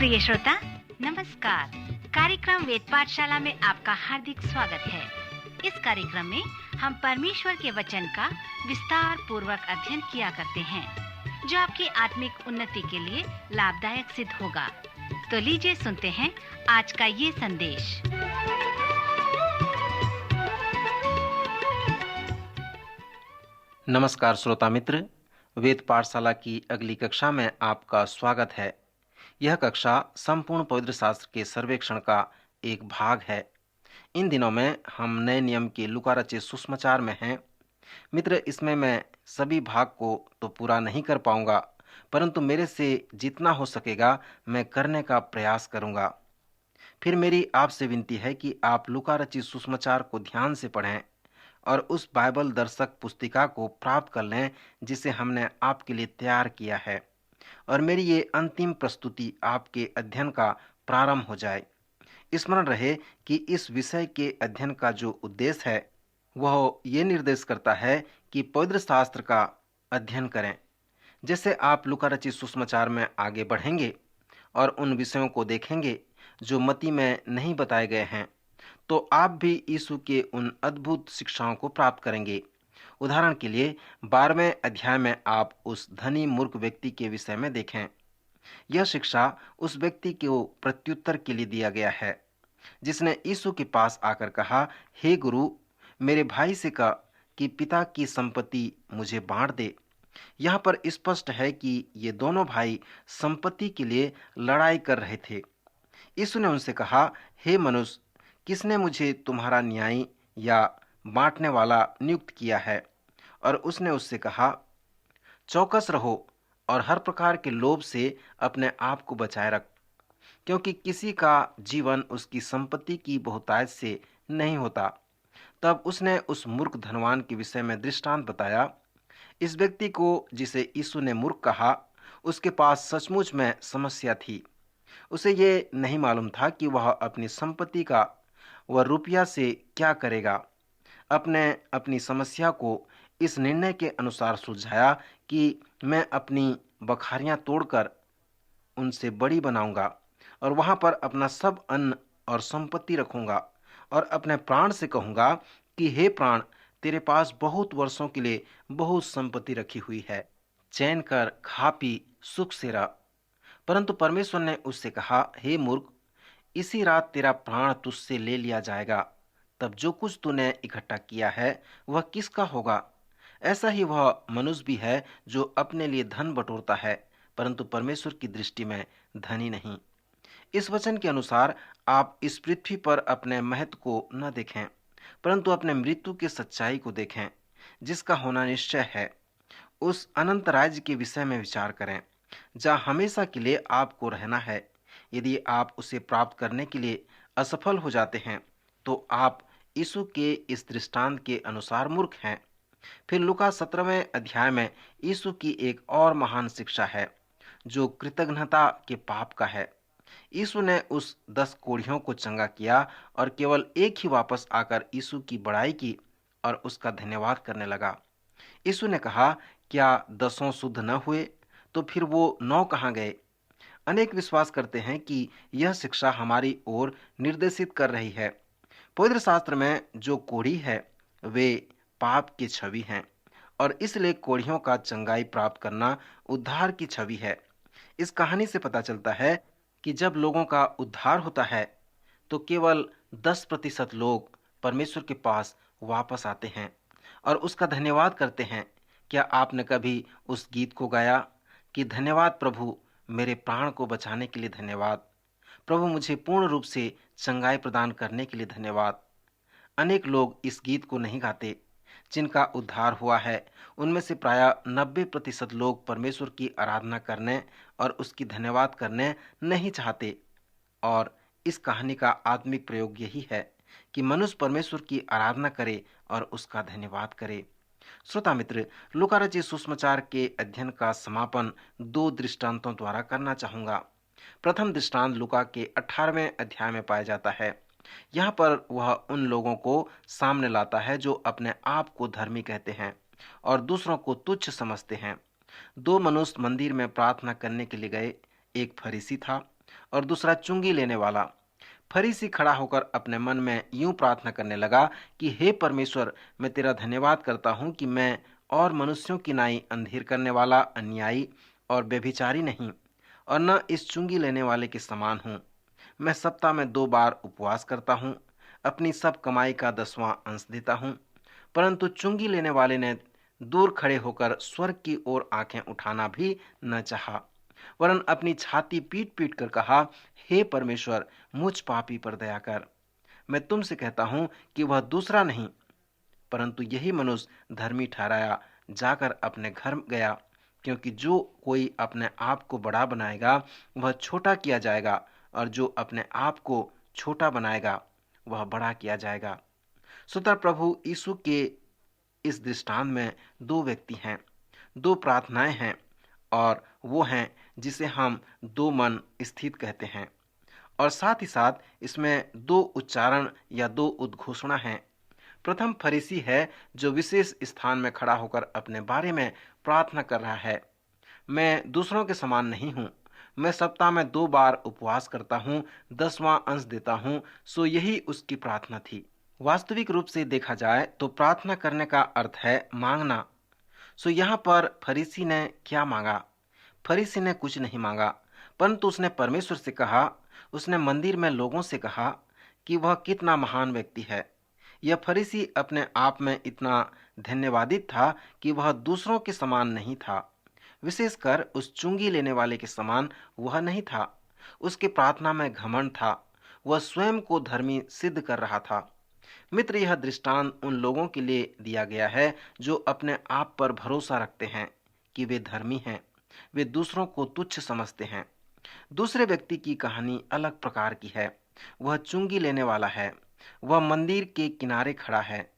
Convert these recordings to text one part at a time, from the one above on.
प्रिय श्रोता, नमस्कार। कार्यक्रम वेद पाठशाला में आपका हार्दिक स्वागत है। इस कार्यक्रम में हम परमेश्वर के वचन का विस्तार पूर्वक अध्ययन किया करते हैं, जो आपकी आत्मिक उन्नति के लिए लाभदायक सिद्ध होगा। तो लीजिए सुनते हैं आज का ये संदेश। नमस्कार श्रोता मित्र, वेद पाठशाला की अगली कक्षा में आपका स्वागत है। यह कक्षा संपूर्ण पवित्र शास्त्र के सर्वेक्षण का एक भाग है। इन दिनों में हम नए नियम के लूका रचित सुसमाचार में हैं। मित्र, इसमें मैं सभी भाग को तो पूरा नहीं कर पाऊंगा, परंतु मेरे से जितना हो सकेगा मैं करने का प्रयास करूंगा। फिर मेरी आपसे विनती है कि आप लूका रचित सुसमाचार को ध्यान से पढ़ें और उस बाइबल दर्शक पुस्तिका को प्राप्त कर लें जिसे हमने आपके लिए तैयार किया है, और मेरी ये अंतिम प्रस्तुति आपके अध्ययन का प्रारंभ हो जाए। स्मरण रहे कि इस विषय के अध्ययन का जो उद्देश्य है वह ये निर्देश करता है कि पवित्र शास्त्र का अध्ययन करें। जैसे आप लूका रचित सुसमाचार में आगे बढ़ेंगे और उन विषयों को देखेंगे जो मत्ती में नहीं बताए गए हैं, तो आप भी यीशु के उन अद्भुत शिक्षाओं को प्राप्त करेंगे। उदाहरण के लिए 12वें अध्याय में आप उस धनी मूर्ख व्यक्ति के विषय में देखें। यह शिक्षा उस व्यक्ति को प्रत्युत्तर के लिए दिया गया है जिसने यीशु के पास आकर कहा, हे गुरु, मेरे भाई से कह कि पिता की संपत्ति मुझे बांट दे। यहाँ पर स्पष्ट है कि ये दोनों भाई संपत्ति के लिए लड़ाई कर रहे थे। यीशु ने उनसे कहा, हे मनुष्य, किसने मुझे तुम्हारा न्यायी या बांटने वाला नियुक्त किया है? और उसने उससे कहा, चौकस रहो और हर प्रकार के लोभ से अपने आप को बचाए रख, क्योंकि किसी का जीवन उसकी संपत्ति की बहुतायत से नहीं होता। तब उसने उस मूर्ख धनवान के विषय में दृष्टांत बताया। इस व्यक्ति को जिसे यीशु ने मूर्ख कहा, उसके पास सचमुच में समस्या थी। उसे ये नहीं मालूम था कि वह अपनी संपत्ति का वह रुपया से क्या करेगा। अपने अपनी समस्या को इस निर्णय के अनुसार सुलझाया कि मैं अपनी बखारियां तोड़कर उनसे बड़ी बनाऊंगा और वहां पर अपना सब अन्न और संपत्ति रखूंगा और अपने प्राण से कहूंगा कि हे प्राण, तेरे पास बहुत वर्षों के लिए बहुत संपत्ति रखी हुई है, चैन कर खा पी सुख से रह। परंतु परमेश्वर ने उससे कहा, हे मूर्ख, इसी रात तेरा प्राण तुझसे ले लिया जाएगा। तब जो कुछ तूने इकट्ठा किया है वह किसका होगा? ऐसा ही वह मनुष्य भी है जो अपने लिए धन बटोरता है, परंतु परमेश्वर की दृष्टि में धनी नहीं। इस वचन के अनुसार आप इस पृथ्वी पर अपने महत्व को न देखें, परंतु अपने मृत्यु की सच्चाई को देखें, जिसका होना निश्चय है। उस अनंत राज्य के विषय में विचार करें, जहाँ हमेशा के लिए आपको रहना है। यदि आप उसे प्राप्त करने के लिए असफल हो जाते हैं, तो आप यीशु के इस दृष्टांत के अनुसार मूर्ख हैं। फिर लूका 17वें अध्याय में यीशु की एक और महान शिक्षा है जो कृतज्ञता के पाप का है। यीशु ने उस 10 कोढ़ियों को चंगा किया और केवल एक ही वापस आकर यीशु की बड़ाई की और उसका धन्यवाद करने लगा। यीशु ने कहा, क्या 10 शुद्ध न हुए? तो फिर वो 9 कहाँ गए? अनेक विश्वास करते हैं कि यह शिक्षा हमारी ओर निर्देशित कर रही है। पवित्र शास्त्र में जो कोढ़ी है वे पाप की छवि हैं, और इसलिए कोढ़ियों का चंगाई प्राप्त करना उद्धार की छवि है। इस कहानी से पता चलता है कि जब लोगों का उद्धार होता है तो केवल 10% लोग परमेश्वर के पास वापस आते हैं और उसका धन्यवाद करते हैं। क्या आपने कभी उस गीत को गाया कि धन्यवाद प्रभु, मेरे प्राण को बचाने के लिए धन्यवाद, प्रभु मुझे पूर्ण रूप से चंगाई प्रदान करने के लिए धन्यवाद। अनेक लोग इस गीत को नहीं गाते। जिनका उद्धार हुआ है उनमें से प्राय 90% लोग परमेश्वर की आराधना करने और उसकी धन्यवाद करने नहीं चाहते। और इस कहानी का आत्मिक प्रयोग यही है कि मनुष्य परमेश्वर की आराधना करे और उसका धन्यवाद करे। श्रोता मित्र, लूका रचित सुसमाचार के अध्ययन का समापन 2 दृष्टांतों द्वारा करना चाहूंगा। प्रथम दृष्टांत लूका के 18वें अध्याय में पाया जाता है। यहाँ पर वह उन लोगों को सामने लाता है जो अपने आप को धर्मी कहते हैं और दूसरों को तुच्छ समझते हैं। 2 मनुष्य मंदिर में प्रार्थना करने के लिए गए। एक फरीसी था और दूसरा चुंगी लेने वाला। फरीसी खड़ा होकर अपने मन में यूं प्रार्थना करने लगा कि हे परमेश्वर, मैं तेरा धन्यवाद करता हूं कि मैं और मनुष्यों की नाई अंधेर करने वाला, अन्यायी और व्यभिचारी नहीं, और न इस चुंगी लेने वाले के समान हूं। मैं सप्ताह में 2 बार उपवास करता हूं, अपनी सब कमाई का 10वां अंश देता हूं। परंतु चुंगी लेने वाले ने दूर खड़े होकर स्वर्ग की ओर आंखें उठाना भी न चाहा, वरन अपनी छाती पीट पीट कर कहा, हे परमेश्वर, मुझ पापी पर दया कर। मैं तुमसे कहता हूं कि वह दूसरा नहीं, परंतु यही मनुष्य धर्मी ठहराया जाकर अपने घर गया, क्योंकि जो कोई अपने आप को बड़ा बनाएगा वह छोटा किया जाएगा, और जो अपने आप को छोटा बनाएगा वह बड़ा किया जाएगा। सुतरां प्रभु यीशु के इस दृष्टांत में 2 व्यक्ति हैं, 2 प्रार्थनाएं हैं, और वो हैं जिसे हम 2 मन स्थित कहते हैं। और साथ ही साथ इसमें 2 उच्चारण या 2 उद्घोषणा हैं। प्रथम फरीसी है जो विशेष स्थान में खड़ा होकर अपने बारे में प्रार्थना कर रहा है। मैं दूसरों के समान नहीं हूँ, मैं सप्ताह में 2 बार उपवास करता हूँ, 10वां अंश देता हूँ। सो यही उसकी प्रार्थना थी। वास्तविक रूप से देखा जाए तो प्रार्थना करने का अर्थ है मांगना। सो यहाँ पर फरीसी ने क्या मांगा? फरीसी ने कुछ नहीं मांगा, परंतु उसने परमेश्वर से कहा, उसने मंदिर में लोगों से कहा कि वह कितना महान व्यक्ति है। यह फरीसी अपने आप में इतना धन्यवादित था कि वह दूसरों के समान नहीं था, विशेषकर उस चुंगी लेने वाले के समान वह नहीं था। उसके प्रार्थना में घमंड था, वह स्वयं को धर्मी सिद्ध कर रहा था। मित्र, यह दृष्टांत उन लोगों के लिए दिया गया है जो अपने आप पर भरोसा रखते हैं कि वे धर्मी हैं, वे दूसरों को तुच्छ समझते हैं। दूसरे व्यक्ति की कहानी अलग प्रकार की है। वह चुंगी लेने वाला है, वह मंदिर के किनारे खड़ा है।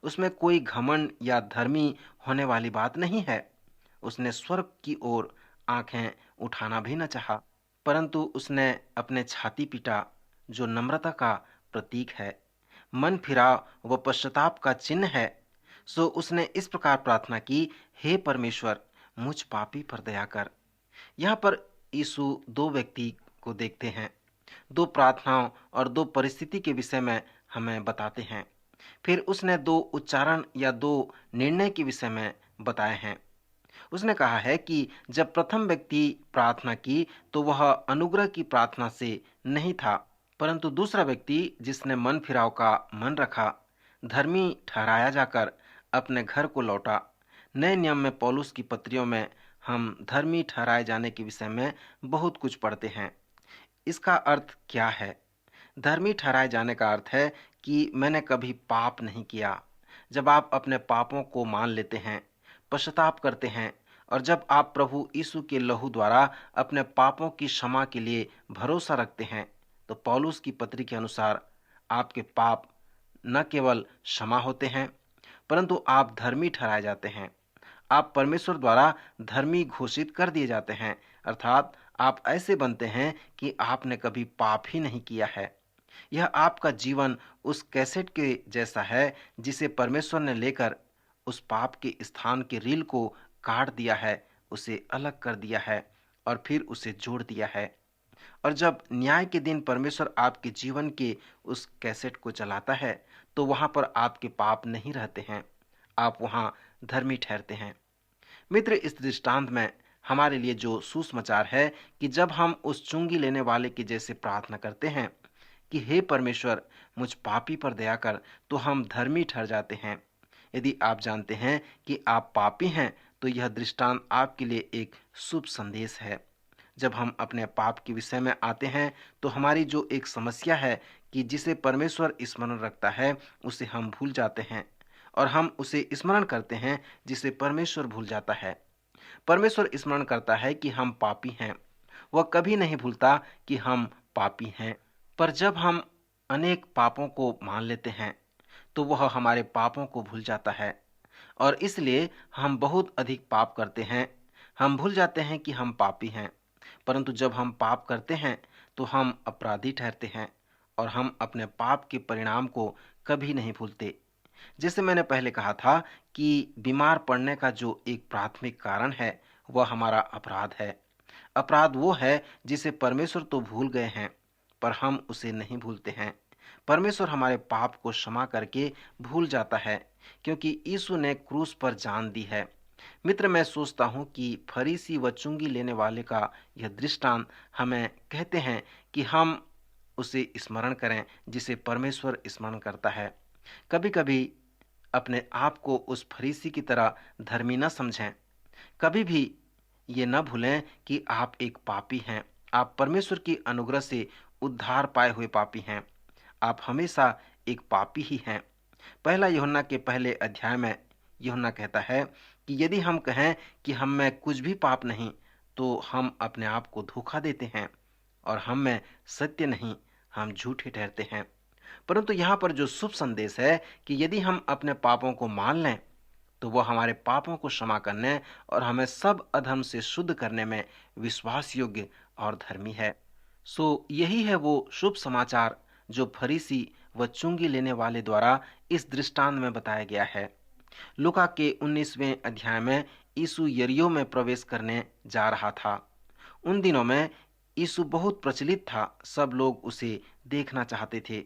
उसमें कोई घमंड या धर्मी होने वाली बात नहीं है। उसने स्वर्ग की ओर आंखें उठाना भी न चाहा, परंतु उसने अपने छाती पीटा, जो नम्रता का प्रतीक है, मन फिराव व पश्चाताप का चिन्ह है। सो उसने इस प्रकार प्रार्थना की, हे परमेश्वर, मुझ पापी पर दया कर। यहाँ पर यीशु 2 व्यक्ति को देखते हैं, 2 प्रार्थनाओं और 2 परिस्थिति के विषय में हमें बताते हैं। फिर उसने 2 उच्चारण या 2 निर्णय के विषय में बताए हैं। उसने कहा है कि जब प्रथम व्यक्ति प्रार्थना की तो वह अनुग्रह की प्रार्थना से नहीं था, परंतु दूसरा व्यक्ति जिसने मन फिराव का मन रखा, धर्मी ठहराया जाकर अपने घर को लौटा। नए नियम में पौलुस की पत्रियों में हम धर्मी ठहराए जाने के विषय में बहुत कुछ पढ़ते हैं। इसका अर्थ क्या है? धर्मी ठहराए जाने का अर्थ है कि मैंने कभी पाप नहीं किया। जब आप अपने पापों को मान लेते हैं, पश्चाताप करते हैं, और जब आप प्रभु यीशु के लहू द्वारा अपने पापों की क्षमा के लिए भरोसा रखते हैं, तो पौलुस की पत्री के अनुसार आपके पाप न केवल क्षमा होते हैं, परंतु आप धर्मी ठहराए जाते हैं। आप परमेश्वर द्वारा धर्मी घोषित कर दिए जाते हैं, अर्थात आप ऐसे बनते हैं कि आपने कभी पाप ही नहीं किया है। यह आपका जीवन उस कैसेट के जैसा है जिसे परमेश्वर ने लेकर उस पाप के स्थान के रील को काट दिया है, उसे अलग कर दिया है और फिर उसे जोड़ दिया है। और जब न्याय के दिन परमेश्वर आपके जीवन के उस कैसेट को चलाता है, तो वहां पर आपके पाप नहीं रहते हैं, आप वहां धर्मी ठहरते हैं। मित्र, इस दृष्टांत में हमारे लिए जो सुसमाचार है कि जब हम उस चुंगी लेने वाले के जैसे प्रार्थना करते हैं कि हे परमेश्वर, मुझ पापी पर दया कर, तो हम धर्मी ठहर जाते हैं। यदि आप जानते हैं कि आप पापी हैं, तो यह दृष्टांत आपके लिए एक शुभ संदेश है। जब हम अपने पाप के विषय में आते हैं, तो हमारी जो एक समस्या है कि जिसे परमेश्वर स्मरण रखता है, उसे हम भूल जाते हैं, और हम उसे स्मरण करते हैं जिसे परमेश्वर भूल जाता है। परमेश्वर स्मरण करता है कि हम पापी हैं, वह कभी नहीं भूलता कि हम पापी हैं। पर जब हम अनेक पापों को मान लेते हैं, तो वह हमारे पापों को भूल जाता है, और इसलिए हम बहुत अधिक पाप करते हैं। हम भूल जाते हैं कि हम पापी हैं, परंतु जब हम पाप करते हैं तो हम अपराधी ठहरते हैं, और हम अपने पाप के परिणाम को कभी नहीं भूलते। जैसे मैंने पहले कहा था कि बीमार पड़ने का जो एक प्राथमिक कारण है, वह हमारा अपराध है। अपराध वो है जिसे परमेश्वर तो भूल गए हैं, पर हम उसे नहीं भूलते हैं। परमेश्वर हमारे पाप को क्षमा करके भूल जाता है, क्योंकि यीशु ने क्रूस पर जान दी है। मित्र, मैं सोचता हूँ कि फरीसी व चुंगी लेने वाले का यह दृष्टांत हमें कहते हैं कि हम उसे स्मरण करें जिसे परमेश्वर स्मरण करता है। कभी कभी अपने आप को उस फरीसी की तरह धर्मी न समझें। कभी भी ये न भूलें कि आप एक पापी हैं। आप परमेश्वर की अनुग्रह से उद्धार पाए हुए पापी हैं। आप हमेशा एक पापी ही हैं। पहला यूहन्ना के पहले अध्याय में यूहन्ना कहता है कि यदि हम कहें कि हम में कुछ भी पाप नहीं, तो हम अपने आप को धोखा देते हैं और हम में सत्य नहीं, हम झूठे ठहरते हैं। परंतु यहाँ पर जो शुभ संदेश है कि यदि हम अपने पापों को मान लें, तो वह हमारे पापों को क्षमा करने और हमें सब अधर्म से शुद्ध करने में विश्वास योग्य और धर्मी है। सो यही है वो शुभ समाचार जो फरीसी व चुंगी लेने वाले द्वारा इस दृष्टांत में बताया गया है। लूका के 19वें अध्याय में यीशु यरीहो में प्रवेश करने जा रहा था। उन दिनों में यीशु बहुत प्रचलित था। सब लोग उसे देखना चाहते थे।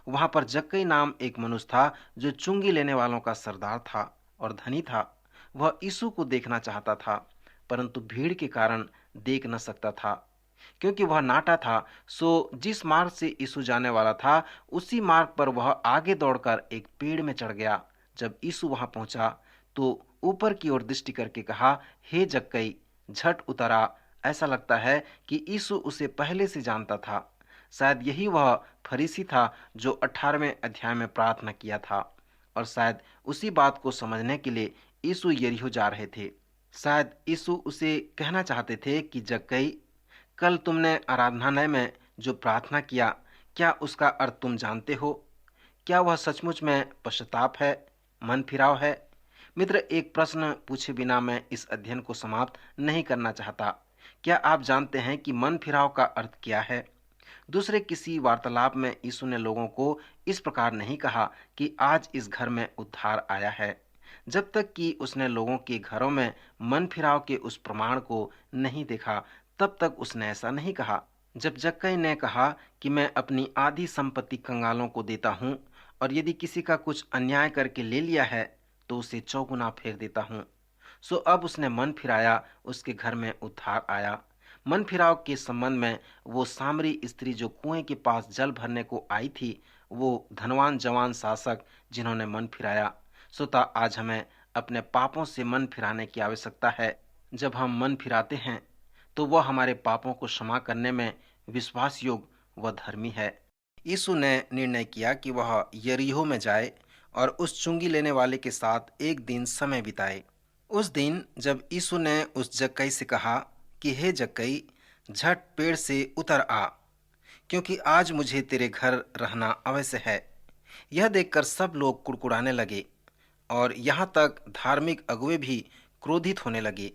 वहां पर जक्कई नाम एक मनुष्य था जो चुंगी लेने वालों का सरदार था और धनी था। वह यीशु को देखना चाहता था, परंतु भीड़ के कारण देख न सकता था, क्योंकि वह नाटा था। सो जिस मार्ग से यीशु जाने वाला था, उसी मार्ग पर वह आगे दौड़कर एक पेड़ में चढ़ गया। जब यीशु वहां पहुंचा तो ऊपर की ओर दृष्टि करके कहा, हे जक्कई, झट उतर आ। ऐसा लगता है कि यीशु उसे पहले से जानता था। शायद यही वह फरीसी था जो 18वें अध्याय में प्रार्थना किया था, और शायद उसी बात को समझने के लिए यीशु यरीहो जा रहे थे। शायद यीशु उसे कहना चाहते थे कि जक्कई, कल तुमने आराधनालय में जो प्रार्थना किया, क्या उसका अर्थ तुम जानते हो? क्या वह सचमुच में पश्चाताप है, मन फिराव है? मित्र, एक प्रश्न पूछे बिना मैं इस अध्ययन को समाप्त नहीं करना चाहता। क्या आप जानते हैं कि मन फिराव का अर्थ क्या है? दूसरे किसी वार्तालाप में यीशु ने लोगों को इस प्रकार नहीं कहा कि आज इस घर में उद्धार आया है, जब तक कि उसने लोगों के घरों में मन फिराव के उस प्रमाण को नहीं देखा, तब तक उसने ऐसा नहीं कहा। जब जक्कई ने कहा कि मैं अपनी आधी संपत्ति कंगालों को देता हूँ, और यदि किसी का कुछ अन्याय करके ले लिया है तो उसे चौगुना फेर देता हूँ, सो अब उसने मन फिराया, उसके घर में उद्धार आया। मन फिराव के संबंध में वो सामरी स्त्री जो कुएं के पास जल भरने को आई थी, वो धनवान जवान शासक जिन्होंने मन फिराया। श्रोता, आज हमें अपने पापों से मन फिराने की आवश्यकता है। जब हम मन फिराते हैं तो वह हमारे पापों को क्षमा करने में विश्वास योग्य व धर्मी है। यीशु ने निर्णय किया कि वह यरीहो में जाए और उस चुंगी लेने वाले के साथ एक दिन समय बिताए। उस दिन जब यीशु ने उस जक्कई से कहा कि हे जक्कई, झट पेड़ से उतर आ, क्योंकि आज मुझे तेरे घर रहना अवश्य है। यह देखकर सब लोग कुड़कुड़ाने लगे और यहाँ तक धार्मिक अगुवे भी क्रोधित होने लगे।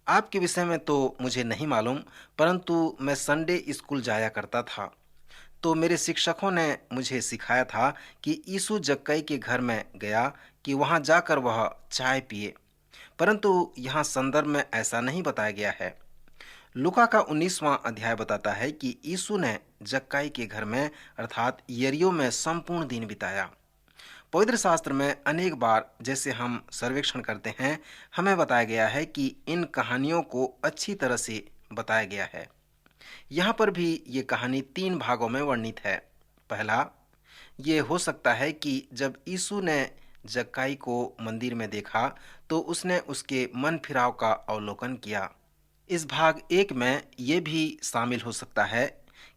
आपके विषय में तो मुझे नहीं मालूम, परंतु मैं संडे स्कूल जाया करता था, तो मेरे शिक्षकों ने मुझे सिखाया था कि यीशु जक्कई के घर में गया कि वहां जाकर वह चाय पिए, परंतु यहाँ संदर्भ में ऐसा नहीं बताया गया है। लूका का 19वां अध्याय बताता है कि यीशु ने जक्कई के घर में अर्थात यरीहो में संपूर्ण दिन बिताया। पवित्र शास्त्र में अनेक बार जैसे हम सर्वेक्षण करते हैं, हमें बताया गया है कि इन कहानियों को अच्छी तरह से बताया गया है। यहाँ पर भी ये कहानी 3 भागों में वर्णित है। पहला, ये हो सकता है कि जब यीशु ने जक्कई को मंदिर में देखा तो उसने उसके मन फिराव का अवलोकन किया। इस भाग 1 में ये भी शामिल हो सकता है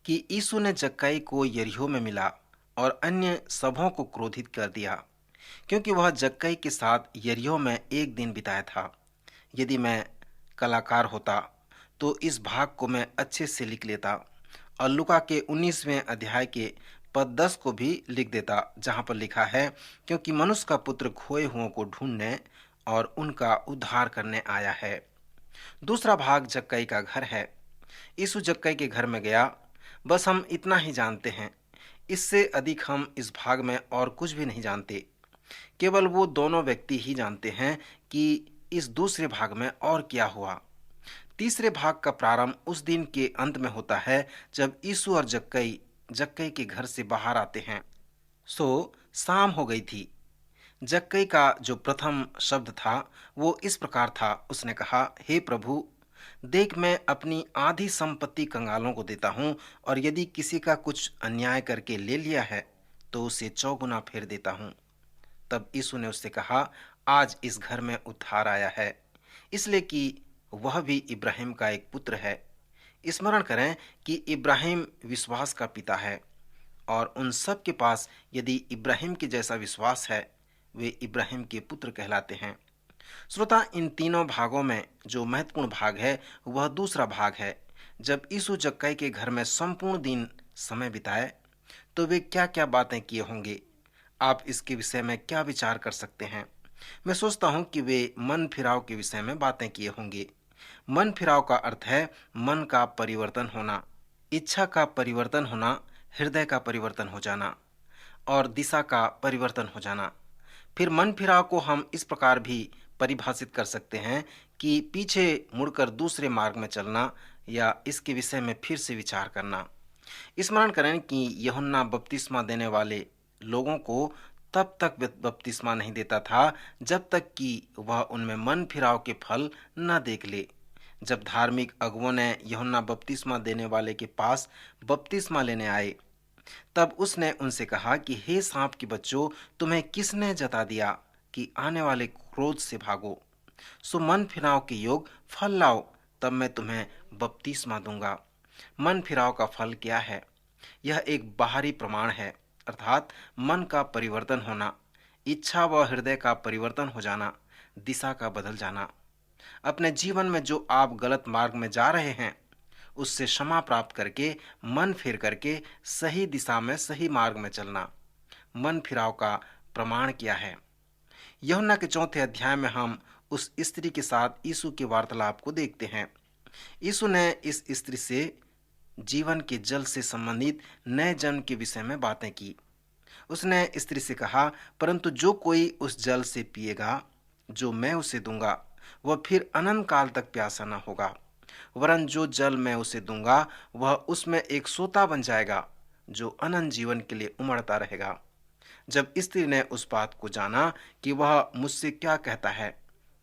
कि यीशु ने जक्कई को यरीहो में मिला और अन्य सबों को क्रोधित कर दिया, क्योंकि वह जक्कई के साथ यरीहो में एक दिन बिताया था। यदि मैं कलाकार होता तो इस भाग को मैं अच्छे से लिख लेता और लूका के 19वें अध्याय के पद 10 को भी लिख देता, जहाँ पर लिखा है, क्योंकि मनुष्य का पुत्र खोए हुओं को ढूंढने और उनका उद्धार करने आया है। दूसरा भाग जक्कई का घर है। यीशु जक्कई के घर में गया। बस हम इतना ही जानते हैं। इससे अधिक हम इस भाग में और कुछ भी नहीं जानते। केवल वो दोनों व्यक्ति ही जानते हैं कि इस दूसरे भाग में और क्या हुआ। तीसरे भाग का प्रारंभ उस दिन के अंत में होता है जब यीशु और जक्कई जक्कई के घर से बाहर आते हैं। सो शाम हो गई थी। जक्कई का जो प्रथम शब्द था वो इस प्रकार था। उसने कहा, हे प्रभु, देख मैं अपनी आधी संपत्ति कंगालों को देता हूँ, और यदि किसी का कुछ अन्याय करके ले लिया है तो उसे चौगुना फेर देता हूँ। तब यीशु ने उससे कहा, आज इस घर में उद्धार आया है, इसलिए कि वह भी इब्राहिम का एक पुत्र है। स्मरण करें कि इब्राहिम विश्वास का पिता है, और उन सब के पास यदि इब्राहिम के जैसा विश्वास है, वे इब्राहिम के पुत्र कहलाते हैं। श्रोता, इन तीनों भागों में जो महत्वपूर्ण भाग है वह दूसरा भाग है। जब यीशु जक्कई के घर में संपूर्ण दिन समय बिताए तो वे क्या क्या बातें किए होंगे। आप इसके विषय में क्या विचार कर सकते हैं? मैं सोचता हूं कि वे मन फिराव के विषय में बातें किए होंगे। मन फिराव का अर्थ है मन का परिवर्तन होना, इच्छा का परिवर्तन होना, हृदय का परिवर्तन हो जाना और दिशा का परिवर्तन हो जाना। फिर मन फिराव को हम इस प्रकार भी परिभाषित कर सकते हैं कि पीछे मुड़कर दूसरे मार्ग में चलना या इसके विषय में फिर से विचार करना। स्मरण करें कि यूहन्ना बपतिस्मा देने वाले लोगों को तब तक बपतिस्मा नहीं देता था जब तक कि वह उनमें मन फिराव के फल न देख ले। जब धार्मिक अगुओं ने यूहन्ना बपतिस्मा देने वाले के पास बपतिस्मा लेने आए, तब उसने उनसे कहा कि हे सांप के बच्चों, तुम्हें किसने जता दिया कि आने वाले क्रोध से भागो? सो मन फिराव के योग फल लाओ, तब मैं तुम्हें बपतिस्मा दूंगा। मन फिराव का फल क्या है? यह एक बाहरी प्रमाण है, अर्थात मन का परिवर्तन होना, इच्छा व हृदय का परिवर्तन हो जाना, दिशा का बदल जाना। अपने जीवन में जो आप गलत मार्ग में जा रहे हैं उससे क्षमा प्राप्त करके मन फिर करके सही दिशा में सही मार्ग में चलना। मन फिराव का प्रमाण क्या है? यूहन्ना के 4 अध्याय में हम उस स्त्री के साथ यीशु के वार्तालाप को देखते हैं। यीशु ने इस स्त्री से जीवन के जल से संबंधित नए जन्म के विषय में बातें की। उसने स्त्री से कहा, परंतु जो कोई उस जल से पिएगा जो मैं उसे दूंगा, वह फिर अनंत काल तक प्यासा न होगा, वरन जो जल मैं उसे दूंगा वह उसमें एक सोता बन जाएगा जो अनंत जीवन के लिए उमड़ता रहेगा। जब स्त्री ने उस बात को जाना कि वह मुझसे क्या कहता है,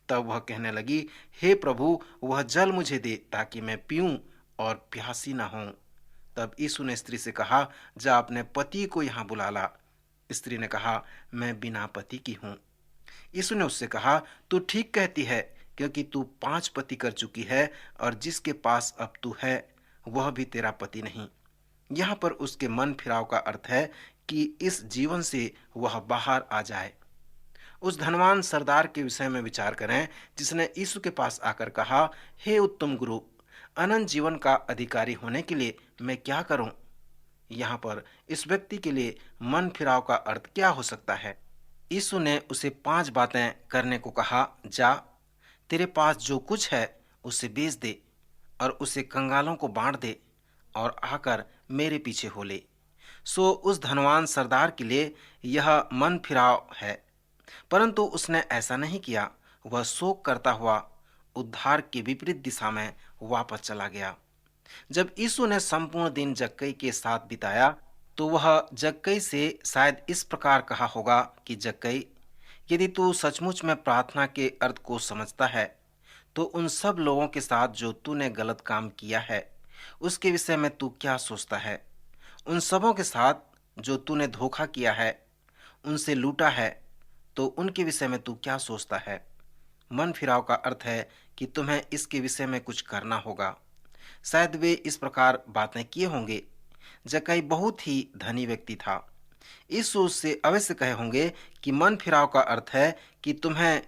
तब वह कहने लगी, हे प्रभु, वह जल मुझे दे ताकि मैं पीऊं और प्यासी न हूं। तब यीशु ने स्त्री से कहा, जा अपने पति को यहाँ बुला ला। स्त्री ने कहा, मैं बिना पति की हूं। यीशु ने उससे कहा, तू ठीक कहती है, क्योंकि तू 5 पति कर चुकी है, और जिसके पास अब तू है वह भी तेरा पति नहीं। यहाँ पर उसके मन फिराव का अर्थ है कि इस जीवन से वह बाहर आ जाए। उस धनवान सरदार के विषय में विचार करें जिसने यीशु के पास आकर कहा, हे उत्तम गुरु, अनंत जीवन का अधिकारी होने के लिए मैं क्या करूं? यहाँ पर इस व्यक्ति के लिए मन फिराव का अर्थ क्या हो सकता है? यीशु ने उसे 5 बातें करने को कहा। जा, तेरे पास जो कुछ है उसे बेच दे और उसे कंगालों को बांट दे, और आकर मेरे पीछे हो ले। सो उस धनवान सरदार के लिए यह मन फिराव है, परंतु उसने ऐसा नहीं किया। वह शोक करता हुआ उद्धार के विपरीत दिशा में वापस चला गया। जब यीशु ने संपूर्ण दिन जक्कई के साथ बिताया तो वह जक्कई से शायद इस प्रकार कहा होगा कि जक्कई, यदि तू सचमुच में प्रार्थना के अर्थ को समझता है तो उन सब लोगों के साथ जो तूने गलत काम किया है उसके विषय में तू क्या सोचता है? उन सबों के साथ जो तूने धोखा किया है, उनसे लूटा है, तो उनके विषय में तू क्या सोचता है? मन फिराव का अर्थ है कि तुम्हें इसके विषय में कुछ करना होगा। शायद वे इस प्रकार बातें किए होंगे। जक्कई बहुत ही धनी व्यक्ति था। यीशु उससे अवश्य कहे होंगे कि मन फिराव का अर्थ है कि तुम्हें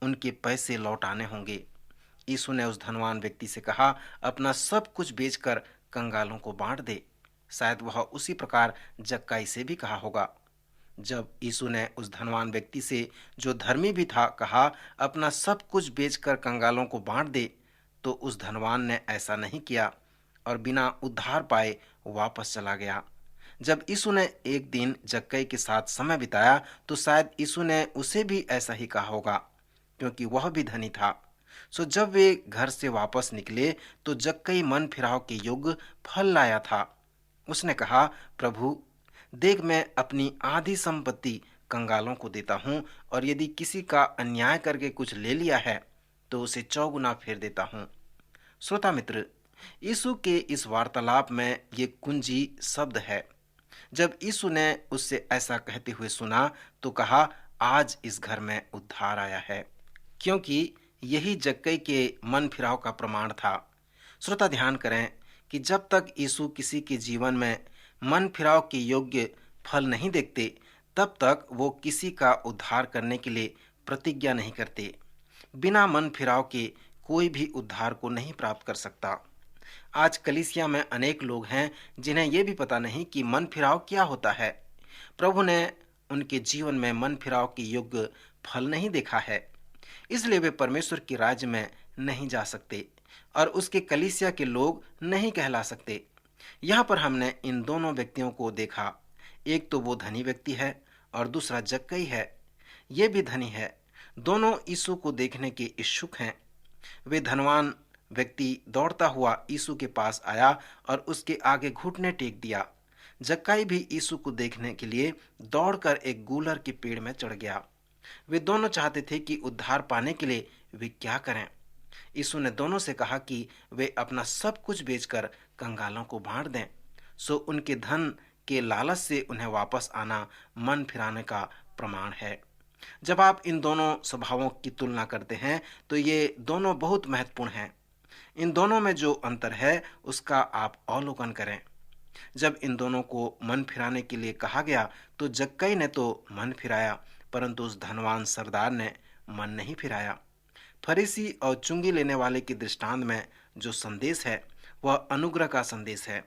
उनके पैसे लौटाने होंगे। यीशु ने उस धनवान व्यक्ति से कहा, अपना सब कुछ बेचकर कंगालों को बांट दे। शायद वह उसी प्रकार जक्कई से भी कहा होगा। जब यीशु ने उस धनवान व्यक्ति से, जो धर्मी भी था, कहा अपना सब कुछ बेचकर कंगालों को बांट दे, तो उस धनवान ने ऐसा नहीं किया और बिना उद्धार पाए वापस चला गया। जब यीशु ने एक दिन जक्कई के साथ समय बिताया तो शायद यीशु ने उसे भी ऐसा ही कहा होगा, क्योंकि वह भी धनी था। जब वे घर से वापस निकले तो जक्कई मन फिराव के योग्य फल लाया था। उसने कहा, प्रभु, देख, मैं अपनी आधी संपत्ति कंगालों को देता हूँ, और यदि किसी का अन्याय करके कुछ ले लिया है तो उसे चौगुना फेर देता हूँ। श्रोता मित्र, यीशु के इस वार्तालाप में ये कुंजी शब्द है। जब यीशु ने उससे ऐसा कहते हुए सुना तो कहा, आज इस घर में उद्धार आया है, क्योंकि यही जक्कई के मन फिराव का प्रमाण था। श्रोता, ध्यान करें कि जब तक यीशु किसी के जीवन में मन फिराव के योग्य फल नहीं देखते, तब तक वो किसी का उद्धार करने के लिए प्रतिज्ञा नहीं करते। बिना मन फिराव के कोई भी उद्धार को नहीं प्राप्त कर सकता। आज कलीसिया में अनेक लोग हैं जिन्हें यह भी पता नहीं कि मन फिराव क्या होता है। प्रभु ने उनके जीवन में मन फिराव के योग्य फल नहीं देखा है, इसलिए वे परमेश्वर के राज्य में नहीं जा सकते और उसके कलीसिया के लोग नहीं कहला सकते। यहाँ पर हमने इन दोनों व्यक्तियों को देखा। एक तो वो धनी व्यक्ति है और दूसरा जक्कई है। ये भी धनी है। दोनों यीशु को देखने के इच्छुक हैं। वे धनवान व्यक्ति दौड़ता हुआ यीशु के पास आया और उसके आगे घुटने टेक दिया। जक्कई भी यीशु को देखने के लिए दौड़कर एक गूलर के पेड़ में चढ़ गया। वे दोनों चाहते थे कि उद्धार पाने के लिए वे क्या करें। यीशु ने दोनों से कहा कि वे अपना सब कुछ बेचकर कंगालों को बांट दें। उनके धन के लालच से उन्हें वापस आना मन फिराने का प्रमाण है। जब आप इन दोनों स्वभावों की तुलना करते हैं तो ये दोनों बहुत महत्वपूर्ण हैं। इन दोनों में जो अंतर है उसका आप अवलोकन करें। जब इन दोनों को मन फिराने के लिए कहा गया तो जक्कई ने तो मन फिराया, परंतु उस धनवान सरदार ने मन नहीं फिराया। फरीसी और चुंगी लेने वाले के दृष्टांत में जो संदेश है वह अनुग्रह का संदेश है।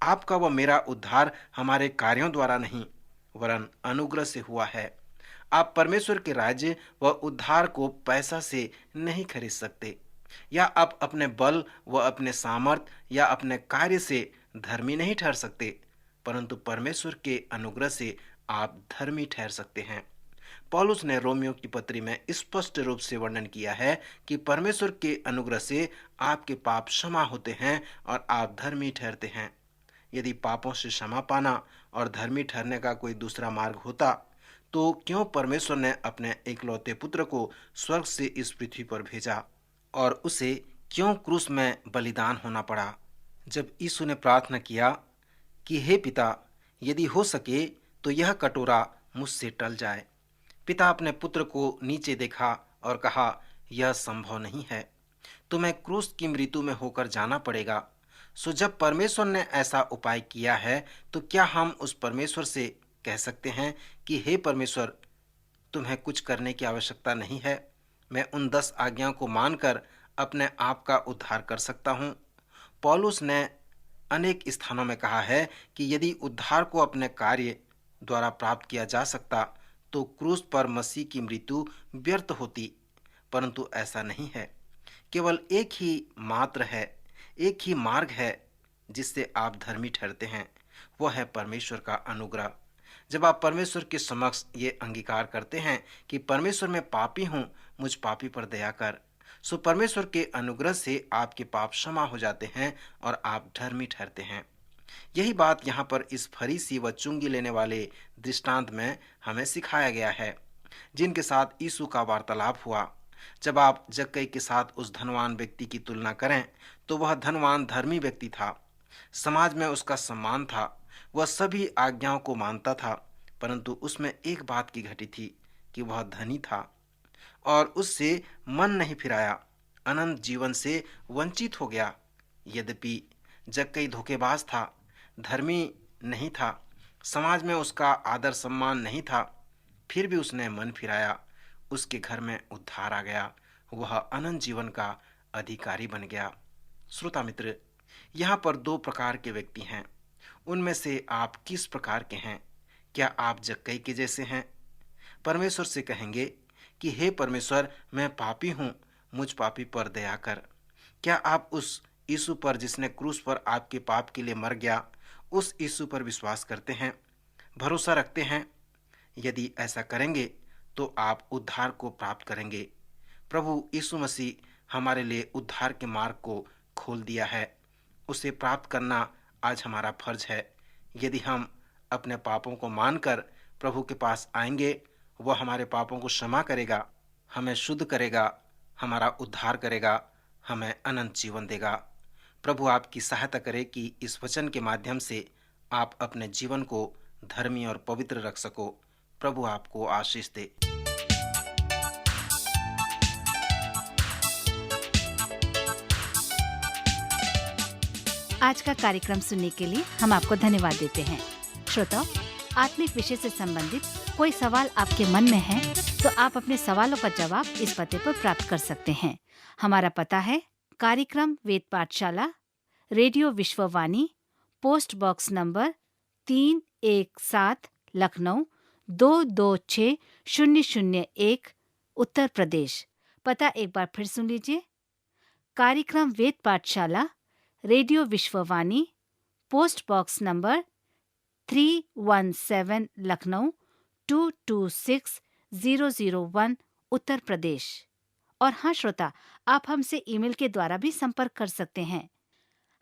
आपका व मेरा उद्धार हमारे कार्यों द्वारा नहीं वरन अनुग्रह से हुआ है। आप परमेश्वर के राज्य व उद्धार को पैसा से नहीं खरीद सकते, या आप अपने बल व अपने सामर्थ्य या अपने कार्य से धर्मी नहीं ठहर सकते, परंतु परमेश्वर के अनुग्रह से आप धर्मी ठहर सकते हैं। पौलुस ने रोमियो की पत्री में स्पष्ट रूप से वर्णन किया है कि परमेश्वर के अनुग्रह से आपके पाप क्षमा होते हैं और आप धर्मी ठहरते हैं। यदि पापों से क्षमा पाना और धर्मी ठहरने का कोई दूसरा मार्ग होता तो क्यों परमेश्वर ने अपने एकलौते पुत्र को स्वर्ग से इस पृथ्वी पर भेजा और उसे क्यों क्रूस में बलिदान होना पड़ा। जब यीशु ने प्रार्थना किया कि हे पिता, यदि हो सके तो यह कटोरा मुझसे टल जाए, पिता अपने पुत्र को नीचे देखा और कहा, यह संभव नहीं है, तुम्हें क्रूस की मृत्यु में होकर जाना पड़ेगा। जब परमेश्वर ने ऐसा उपाय किया है तो क्या हम उस परमेश्वर से कह सकते हैं कि हे परमेश्वर, तुम्हें कुछ करने की आवश्यकता नहीं है, मैं उन 10 आज्ञाओं को मानकर अपने आप का उद्धार कर सकता हूँ। पौलुस ने अनेक स्थानों में कहा है कि यदि उद्धार को अपने कार्य द्वारा प्राप्त किया जा सकता तो क्रूस पर मसीह की मृत्यु व्यर्थ होती, परंतु ऐसा नहीं है। केवल एक ही मात्र है, एक ही मार्ग है जिससे आप धर्मी ठहरते हैं, वह है परमेश्वर का अनुग्रह। जब आप परमेश्वर के समक्ष ये अंगीकार करते हैं कि परमेश्वर मैं पापी हूँ, मुझ पापी पर दया कर, परमेश्वर के अनुग्रह से आपके पाप क्षमा हो जाते हैं और आप धर्मी ठहरते हैं। यही बात यहाँ पर इस फरीसी व चुंगी लेने वाले दृष्टांत में हमें सिखाया गया है, जिनके साथ यीशु का वार्तालाप हुआ। जब आप जक्कई के साथ उस धनवान व्यक्ति की तुलना करें तो वह धनवान धर्मी व्यक्ति था, समाज में उसका सम्मान था, वह सभी आज्ञाओं को मानता था, परंतु उसमें एक बात की घटी थी कि वह धनी था और उससे मन नहीं फिराया, अनंत जीवन से वंचित हो गया। यद्यपि जक्कई धोखेबाज था, धर्मी नहीं था, समाज में उसका आदर सम्मान नहीं था, फिर भी उसने मन फिराया, उसके घर में उद्धार आ गया, वह अनंत जीवन का अधिकारी बन गया। श्रोता मित्र, यहाँ पर 2 प्रकार के व्यक्ति हैं। उनमें से आप किस प्रकार के हैं? क्या आप जक्कई के जैसे हैं? परमेश्वर से कहेंगे कि हे परमेश्वर, मैं पापी हूँ, मुझ पापी पर दया कर। क्या आप उस यीशु पर जिसने क्रूस पर आपके पाप के लिए मर गया, उस यीशु पर विश्वास करते हैं, भरोसा रखते हैं? यदि ऐसा करेंगे तो आप उद्धार को प्राप्त करेंगे। प्रभु यीशु मसीह हमारे लिए उद्धार के मार्ग को खोल दिया है। उसे प्राप्त करना आज हमारा फर्ज है। यदि हम अपने पापों को मानकर प्रभु के पास आएंगे, वह हमारे पापों को क्षमा करेगा, हमें शुद्ध करेगा, हमारा उद्धार करेगा, हमें अनंत जीवन देगा। प्रभु आपकी सहायता करे कि इस वचन के माध्यम से आप अपने जीवन को धर्मी और पवित्र रख सको। प्रभु आपको आशीष दे। आज का कार्यक्रम सुनने के लिए हम आपको धन्यवाद देते हैं। श्रोताओ, आत्मिक विषय से संबंधित कोई सवाल आपके मन में है तो आप अपने सवालों का जवाब इस पते पर प्राप्त कर सकते हैं। हमारा पता है कार्यक्रम Ved Pathshala, radio Vishwavani, post box number 317 Lucknow 226001 Uttar Pradesh. पता एक बार फिर सुन लीजिए। कार्यक्रम Ved Pathshala, radio Vishwavani, post box number 317 Lucknow 226001 Uttar Pradesh. और हाँ श्रोता, आप हमसे ईमेल के द्वारा भी संपर्क कर सकते हैं।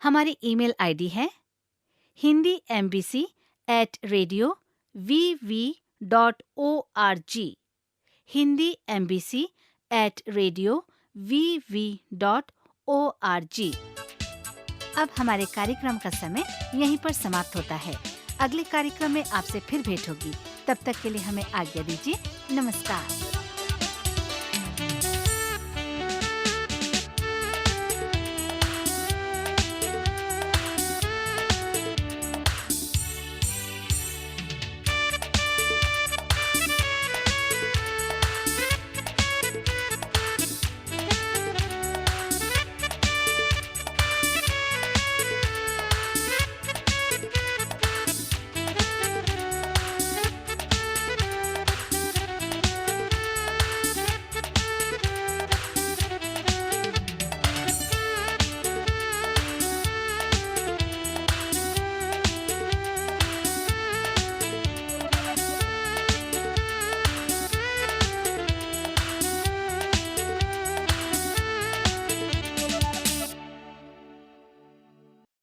हमारी ईमेल आईडी है hindiembassy@radio.vv.org, hindiembassy@radio.vv.org। अब हमारे कार्यक्रम का समय यहीं पर समाप्त होता है। अगले कार्यक्रम में आपसे फिर भेंट होगी। तब तक के लिए हमें आज्ञा दीजिए। नमस्कार।